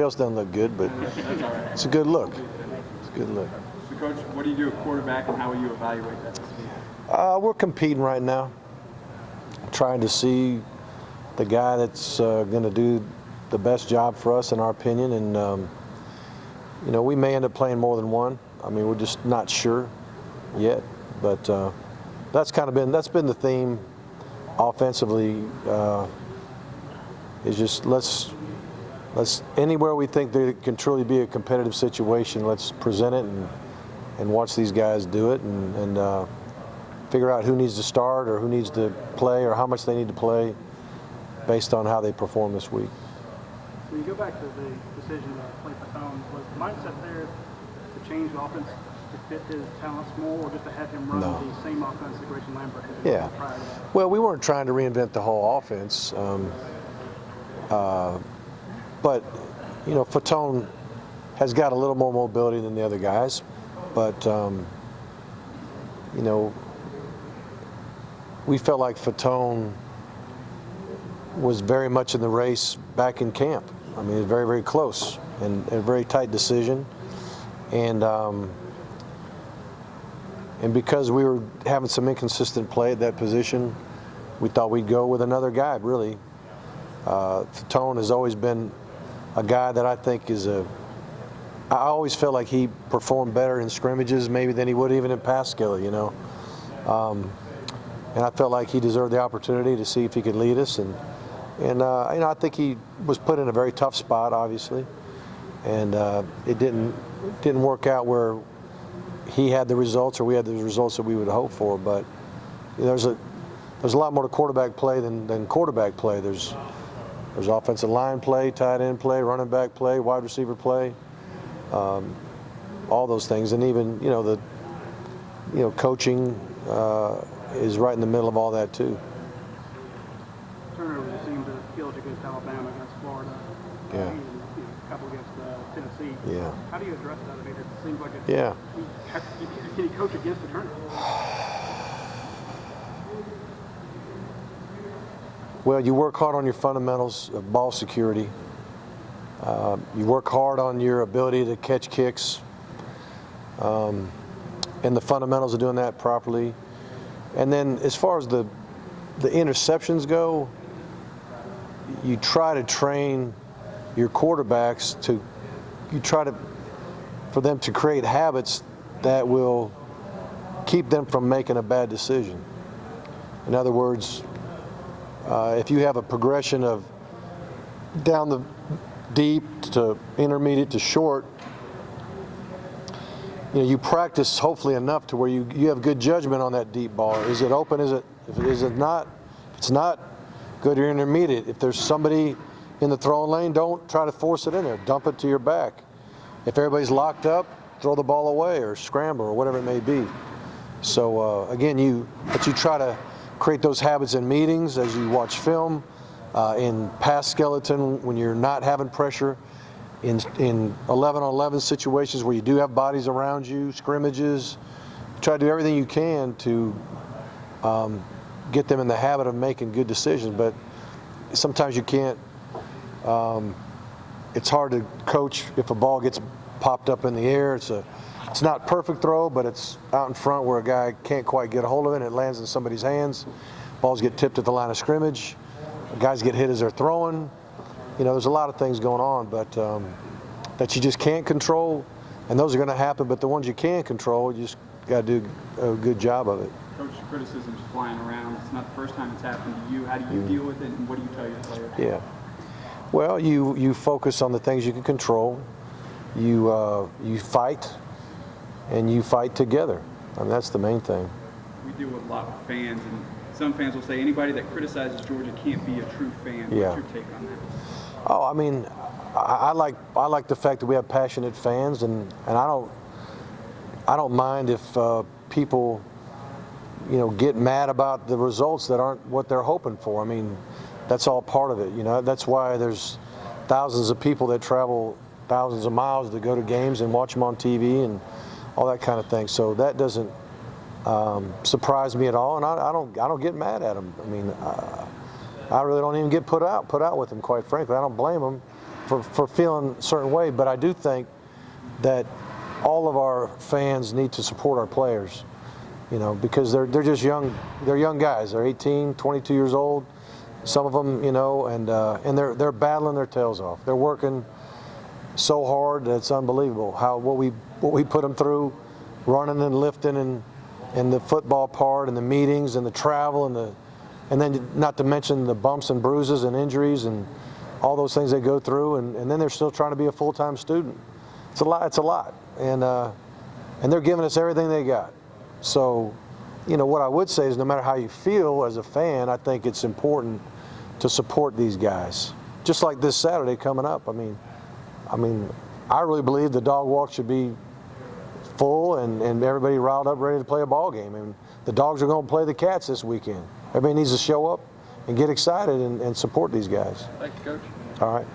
else doesn't look good, but it's a good look. It's a good look. So, Coach, what do you do at quarterback, and how will you evaluate that? We're competing right now, trying to see the guy that's going to do the best job for us, in our opinion. And we may end up playing more than one. I mean, we're just not sure yet. But that's been the theme offensively. Is just let's anywhere we think there can truly be a competitive situation, let's present it and watch these guys do it and figure out who needs to start or who needs to play or how much they need to play based on how they perform this week. When you go back to the decision to play Fatone, was the mindset there to change the offense to fit his talents more, or just to have him run the same offense that Grayson Lambert had prior to that? Well, we weren't trying to reinvent the whole offense. But, Fatone has got a little more mobility than the other guys. But, we felt like Fatone was very much in the race back in camp. I mean, it was very, very close and a very tight decision. And because we were having some inconsistent play at that position, we thought we'd go with another guy, really. Fatone has always been a guy that I think I always felt like he performed better in scrimmages maybe than he would even in pass skill, and I felt like he deserved the opportunity to see if he could lead us. And I think he was put in a very tough spot, obviously, and it didn't work out where he had the results or we had the results that we would hope for. But there's a lot more to quarterback play than quarterback play. There's offensive line play, tight end play, running back play, wide receiver play, all those things, and even coaching is right in the middle of all that too. Turnovers seemed to kill against Alabama, against Florida, even a couple against Tennessee. Yeah. How do you address that? I mean, it seems like can you coach against the turnovers? Well, you work hard on your fundamentals of ball security. You work hard on your ability to catch kicks and the fundamentals of doing that properly. And then as far as the interceptions go, you try to train your quarterbacks for them to create habits that will keep them from making a bad decision. In other words, if you have a progression of down the deep to intermediate to short, you practice hopefully enough to where you have good judgment on that deep ball. Is it open? Is it not? If it's not, go to your intermediate. If there's somebody in the throwing lane, don't try to force it in there. Dump it to your back. If everybody's locked up, throw the ball away or scramble or whatever it may be. So again, you try to create those habits in meetings as you watch film, in pass skeleton when you're not having pressure, in 11-on-11 situations where you do have bodies around you, scrimmages. Try to do everything you can to get them in the habit of making good decisions. But sometimes you can't. It's hard to coach if a ball gets popped up in the air. It's not perfect throw, but it's out in front where a guy can't quite get a hold of it and it lands in somebody's hands. Balls get tipped at the line of scrimmage. Guys get hit as they're throwing. There's a lot of things going on, but that you just can't control, and those are going to happen. But the ones you can control, you just got to do a good job of it. Coach, criticism's flying around. It's not the first time it's happened to you. How do you deal with it, and what do you tell your players? Yeah. Well, you focus on the things you can control. You fight, and you fight together. I mean, that's the main thing. We deal with a lot with fans, and some fans will say anybody that criticizes Georgia can't be a true fan. Yeah. What's your take on that? Oh, I mean, I like the fact that we have passionate fans, and I don't mind if people, get mad about the results that aren't what they're hoping for. I mean, that's all part of it. That's why there's thousands of people that travel thousands of miles to go to games and watch them on TV and all that kind of thing. So that doesn't surprise me at all, and I don't get mad at them. I mean, I really don't even get put out with them, quite frankly. I don't blame them for feeling a certain way, but I do think that all of our fans need to support our players, because they're just young. They're young guys. They're 18, 22 years old. Some of them, and they're battling their tails off. They're working so hard that it's unbelievable what we put them through, running and lifting and the football part and the meetings and the travel and then not to mention the bumps and bruises and injuries and all those things they go through, and then they're still trying to be a full-time student. It's a lot, and they're giving us everything they got. So, what I would say is no matter how you feel as a fan, I think it's important to support these guys. Just like this Saturday coming up. I mean, I really believe the dog walk should be full and everybody riled up, ready to play a ball game. And the Dogs are going to play the Cats this weekend. Everybody needs to show up and get excited and support these guys. Thank you, Coach. All right.